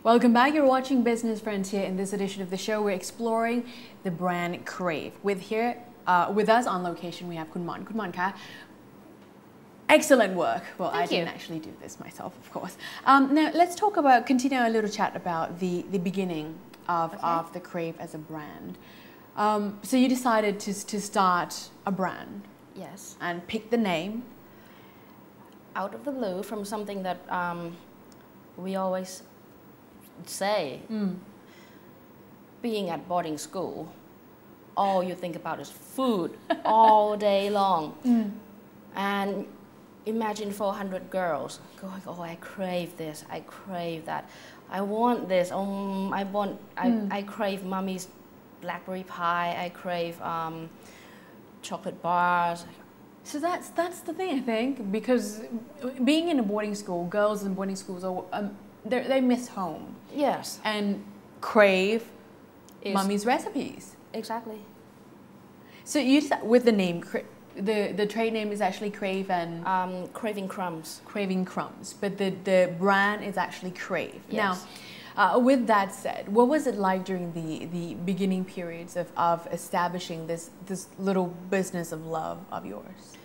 Welcome back. You're watching Business Frontier. In this edition of the show, we're exploring the brand Crave. With us on location, we have Kunman. Kunman ka, excellent work. Well, I didn't actually do this myself, of course. Now, let's continue a little chat about the beginning of the Crave as a brand. So you decided to start a brand. Yes. And pick the name. Out of the blue, from something that we always say. Being at boarding school, all you think about is food all day long. And imagine 400 girls going, oh, I crave this, I crave that, I want this, I crave mommy's blackberry pie, I crave chocolate bars. So that's the thing, I think, because being in a boarding school, girls in boarding schools are they miss home. Yes. And crave mommy's recipes. Exactly. So you with the name, the trade name is actually Crave and Craving Crumbs. Craving Crumbs, but the brand is actually Crave. Yes. Now, with that said, what was it like during the beginning periods of establishing this little business of love of yours?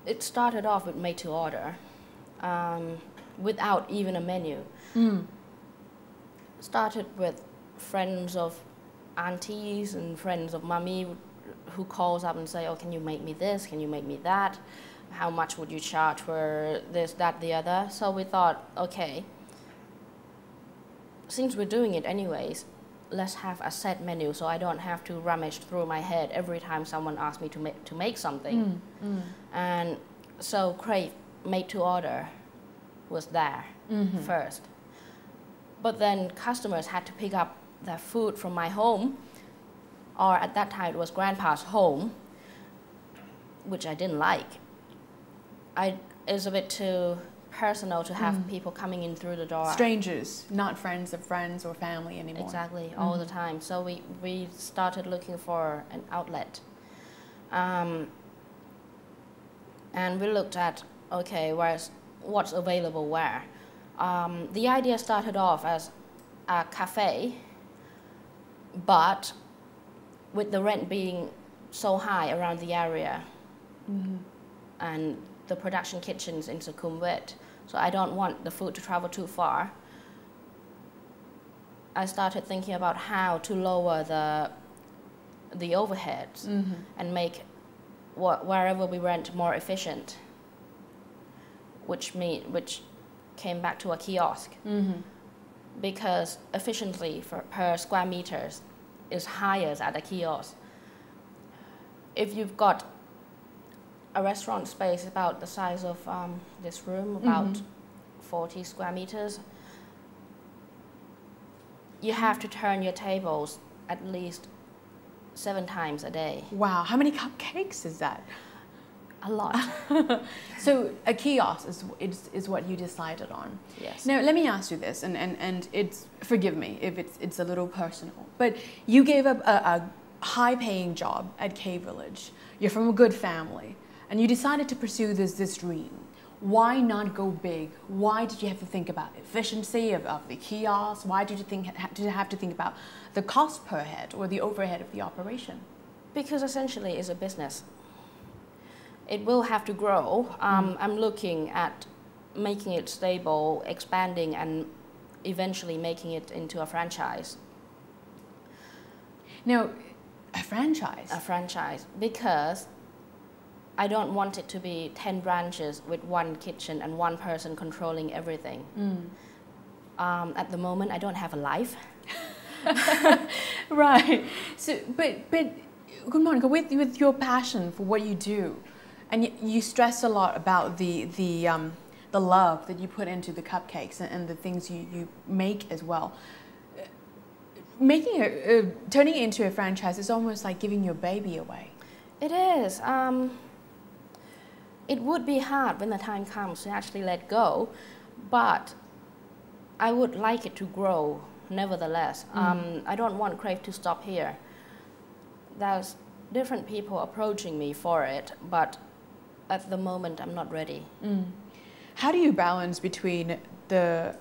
It started off with made to order, without even a menu. Started with friends of aunties and friends of mommy who calls up and say, oh, can you make me this? Can you make me that? How much would you charge for this, that, the other? So we thought, okay, since we're doing it anyways, let's have a set menu so I don't have to rummage through my head every time someone asks me to make something. And so Crave made to order was there first. But then customers had to pick up their food from my home, or at that time it was grandpa's home, which I didn't like. It's a bit too personal to have people coming in through the door. Strangers, not friends of friends or family anymore. Exactly, all the time. So we started looking for an outlet. And we looked at, okay, what's available where. The idea started off as a cafe, but with the rent being so high around the area and the production kitchens in Sukhumvit, so I don't want the food to travel too far. I started thinking about how to lower the overheads and make wherever we rent more efficient, which came back to a kiosk, because efficiency per square meters is higher at a kiosk. If you've got a restaurant space about the size of this room, about 40 square meters, you have to turn your tables at least 7 times a day. Wow, how many cupcakes is that? A lot. So a kiosk is what you decided on. Yes. Now let me ask you this, and it's, forgive me if it's a little personal, but you gave up a high-paying job at K Village. You're from a good family, and you decided to pursue this dream. Why not go big? Why did you have to think about efficiency of the kiosk? Why did you have to think about the cost per head or the overhead of the operation? Because essentially it's a business. It will have to grow. I'm looking at making it stable, expanding, and eventually making it into a franchise. Now, a franchise? A franchise, because I don't want it to be 10 branches with one kitchen and one person controlling everything. At the moment, I don't have a life. Right. So, but good morning. With your passion for what you do, and you stress a lot about the love that you put into the cupcakes and the things you make as well. Turning it into a franchise is almost like giving your baby away. It is. It would be hard when the time comes to actually let go, but I would like it to grow nevertheless. I don't want Crave to stop here. There's different people approaching me for it, but at the moment I'm not ready. How do you balance between the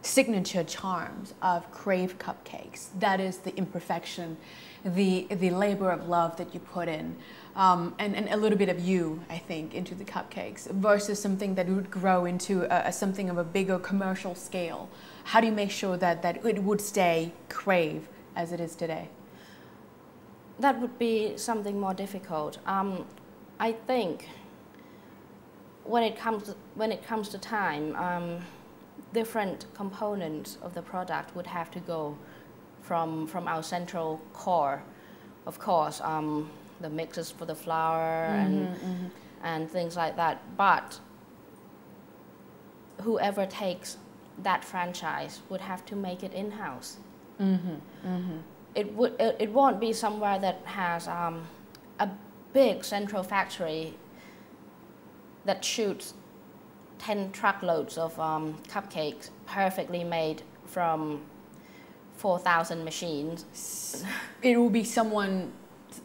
signature charms of Crave cupcakes. That is the imperfection, the labor of love that you put in, and a little bit of you, I think, into the cupcakes versus something that would grow into something of a bigger commercial scale. How do you make sure that it would stay Crave as it is today? That would be something more difficult. I think when it comes to time, different components of the product would have to go from our central core. Of course, the mixes for the flour and things like that. But whoever takes that franchise would have to make it in-house. It won't be somewhere that has a big central factory that shoots 10 truckloads of cupcakes perfectly made from 4,000 machines. It will be someone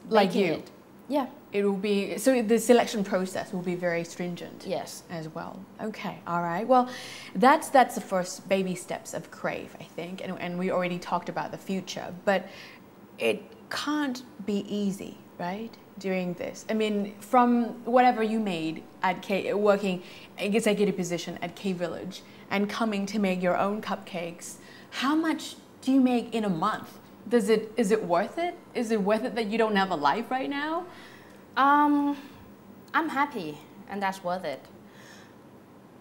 like you. It. Yeah. It will be, so the selection process will be very stringent. Yes. As well. Okay, all right. Well, that's the first baby steps of Crave, I think, and we already talked about the future, but it can't be easy, right? During this, I mean, from whatever you made at working executive position at K Village and coming to make your own cupcakes, how much do you make in a month? Is it worth it? Is it worth it that you don't have a life right now? I'm happy, and that's worth it.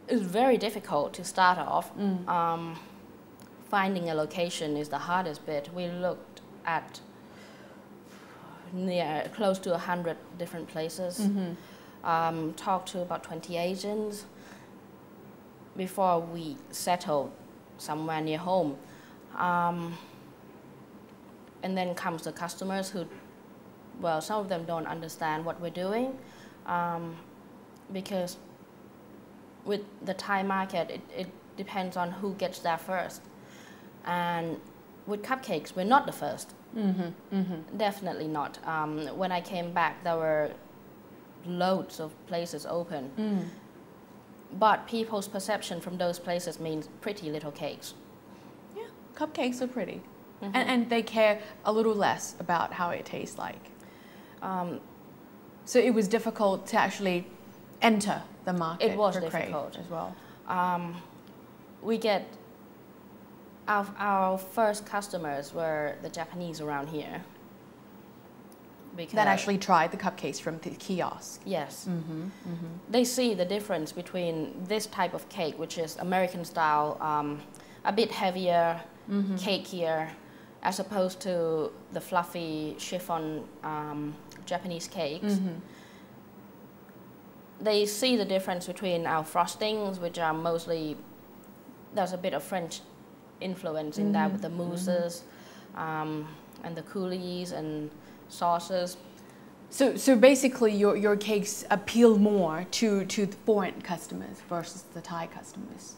It's very difficult to start off. Finding a location is the hardest bit. We looked at close to 100 different places. Talked to about 20 agents before we settled somewhere near home. And then comes the customers who, well, some of them don't understand what we're doing because with the Thai market, it depends on who gets there first. And with cupcakes, we're not the first. Definitely not. When I came back, there were loads of places open. But people's perception from those places means pretty little cakes. Yeah, cupcakes are pretty. And they care a little less about how it tastes like. So it was difficult to actually enter the market. It was for difficult Crave as well. We get our first customers were the Japanese around here. That actually tried the cupcakes from the kiosk. Yes. They see the difference between this type of cake, which is American style, a bit heavier, cakier, as opposed to the fluffy chiffon Japanese cakes. They see the difference between our frostings, which are mostly, there's a bit of French influence in that with the mousses and the coulis and sauces. So basically your cakes appeal more to the foreign customers versus the Thai customers?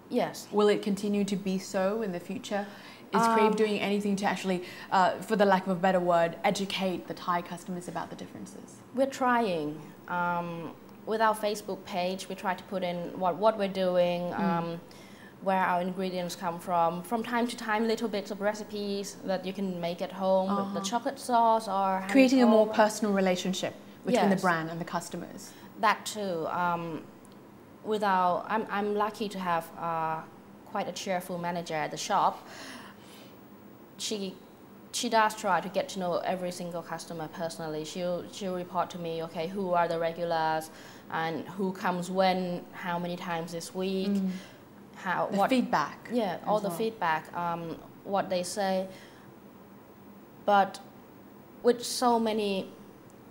Yes. Will it continue to be so in the future? Is Crave doing anything to actually, for the lack of a better word, educate the Thai customers about the differences? We're trying. With our Facebook page, we try to put in what we're doing, where our ingredients come from. From time to time, little bits of recipes that you can make at home with the chocolate sauce or creating a more personal relationship between the Yes. brand and the customers. That too. I'm lucky to have quite a cheerful manager at the shop. She does try to get to know every single customer personally. She'll report to me, okay, who are the regulars and who comes when, how many times this week. The feedback. Yeah, all the feedback, what they say. But with so many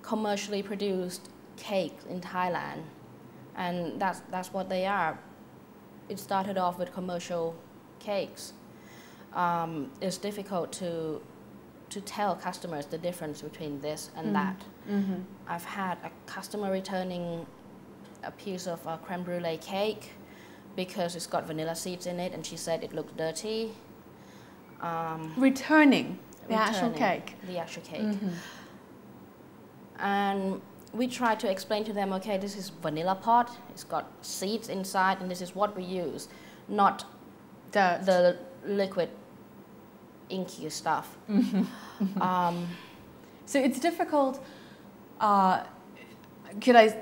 commercially produced cakes in Thailand, and that's what they are. It started off with commercial cakes. It's difficult to tell customers the difference between this and that. I've had a customer returning a piece of creme brulee cake because it's got vanilla seeds in it, and she said it looked dirty. Returning the actual cake. The actual cake. And we try to explain to them, okay, this is vanilla pot, it's got seeds inside, and this is what we use, not the liquid inky stuff. So it's difficult. Could I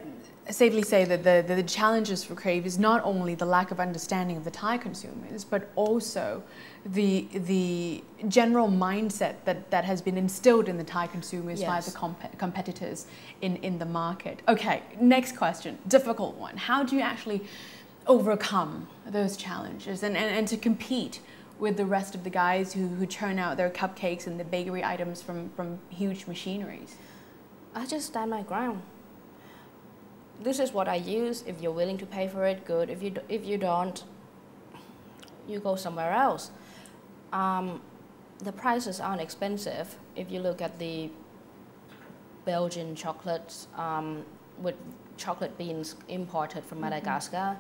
safely say that the challenges for Crave is not only the lack of understanding of the Thai consumers, but also the general mindset that has been instilled in the Thai consumers by the competitors in the market. Okay, next question, difficult one. How do you actually overcome those challenges and to compete with the rest of the guys who churn out their cupcakes and the bakery items from huge machineries? I just stand my ground. This is what I use. If you're willing to pay for it, good. If you don't, you go somewhere else. The prices aren't expensive. If you look at the Belgian chocolates with chocolate beans imported from Madagascar,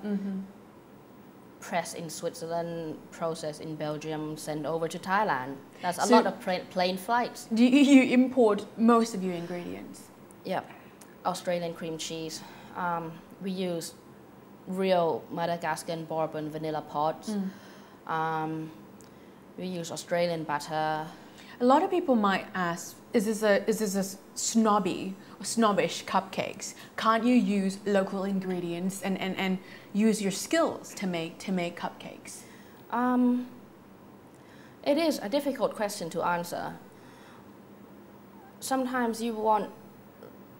pressed in Switzerland, processed in Belgium, sent over to Thailand. That's a lot of plane flights. Do you import most of your ingredients? Yeah, Australian cream cheese. We use real Madagascan bourbon vanilla pods. We use Australian butter. A lot of people might ask, is this a snobbish cupcakes? Can't you use local ingredients and use your skills to make cupcakes? It is a difficult question to answer. Sometimes you want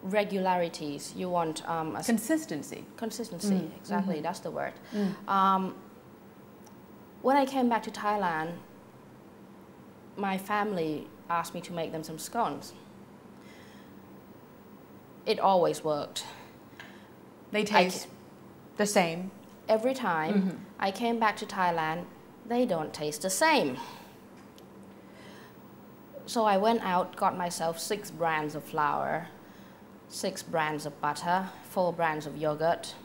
regularities, you want consistency. Consistency, exactly, that's the word. When I came back to Thailand, my family asked me to make them some scones. It always worked. They taste the same. Every time I came back to Thailand, they don't taste the same. So I went out, got myself 6 brands of flour, 6 brands of butter, 4 brands of yogurt,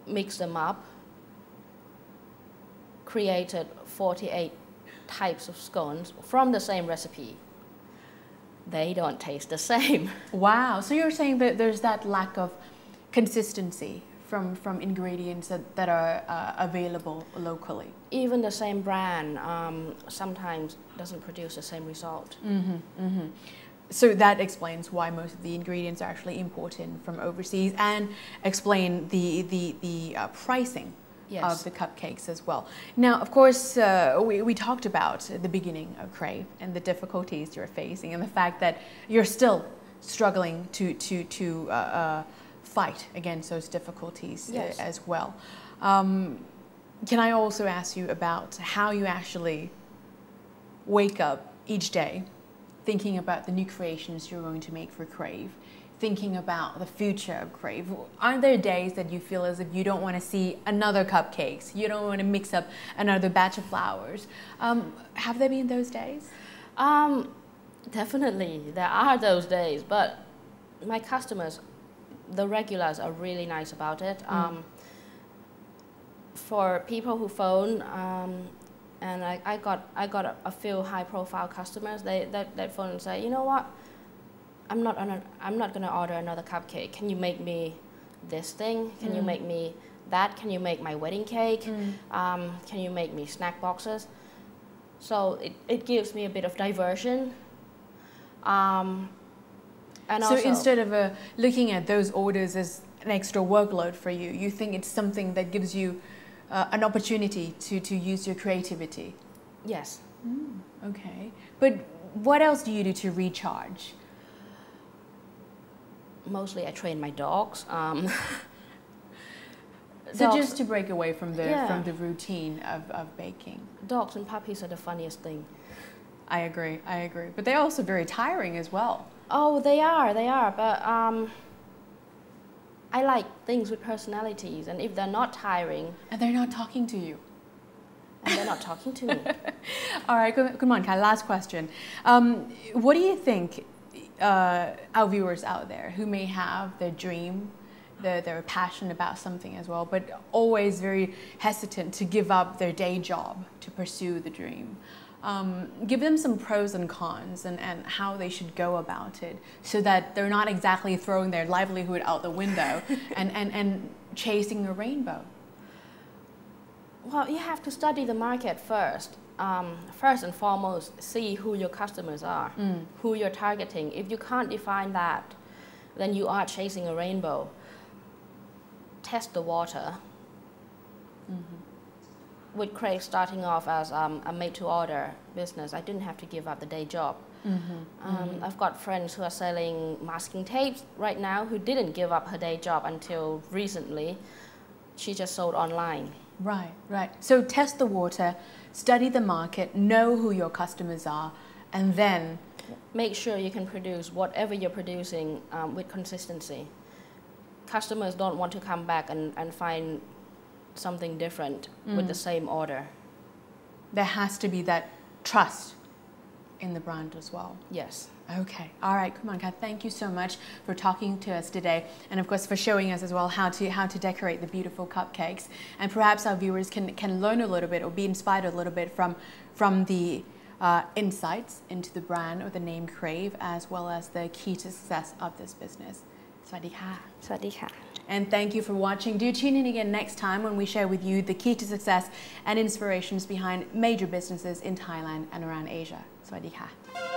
mixed them up, created 48 types of scones from the same recipe. They don't taste the same. Wow, so you're saying that there's that lack of consistency from ingredients that are available locally. Even the same brand sometimes doesn't produce the same result. So that explains why most of the ingredients are actually imported from overseas, and explain the pricing of the cupcakes as well. Now, of course, we talked about the beginning of Crave and the difficulties you're facing, and the fact that you're still struggling to fight against those difficulties as well. Can I also ask you about how you actually wake up each day thinking about the new creations you're going to make for Crave, thinking about the future of Crave? Aren't there days that you feel as if you don't want to see another cupcakes, you don't want to mix up another batch of flowers? Have there been those days? Definitely, there are those days, but my customers, the regulars, are really nice about it. For people who phone, and I got a few high-profile customers. They phone and say, you know what, I'm not gonna order another cupcake. Can you make me this thing? Can you make me that? Can you make my wedding cake? Can you make me snack boxes? So it gives me a bit of diversion. And so also, instead of looking at those orders as an extra workload for you, you think it's something that gives you an opportunity to use your creativity? Yes. Okay. But what else do you do to recharge? Mostly I train my dogs. So just to break away from the routine of baking. Dogs and puppies are the funniest thing. I agree. But they're also very tiring as well. Oh, they are, but I like things with personalities, and if they're not tiring... And they're not talking to you. And they're not talking to me. All right, come on, Kai, last question. What do you think our viewers out there who may have their dream, they're passionate about something as well, but always very hesitant to give up their day job to pursue the dream? Give them some pros and cons and how they should go about it, so that they're not exactly throwing their livelihood out the window and chasing a rainbow. Well, you have to study the market first. First and foremost, see who your customers are, who you're targeting. If you can't define that, then you are chasing a rainbow. Test the water. With Crave starting off as a made-to-order business, I didn't have to give up the day job. I've got friends who are selling masking tapes right now who didn't give up her day job until recently. She just sold online. Right, right. So test the water, study the market, know who your customers are, and then make sure you can produce whatever you're producing with consistency. Customers don't want to come back and find something different with the same order. There has to be that trust in the brand as well. Yes. Okay. All right, Kumanka, thank you so much for talking to us today, and of course for showing us as well how to decorate the beautiful cupcakes. And perhaps our viewers can learn a little bit or be inspired a little bit from the insights into the brand or the name Crave, as well as the key to success of this business. สวัสดีค่ะ สวัสดีค่ะ And thank you for watching. Do tune in again next time when we share with you the key to success and inspirations behind major businesses in Thailand and around Asia. สวัสดีค่ะ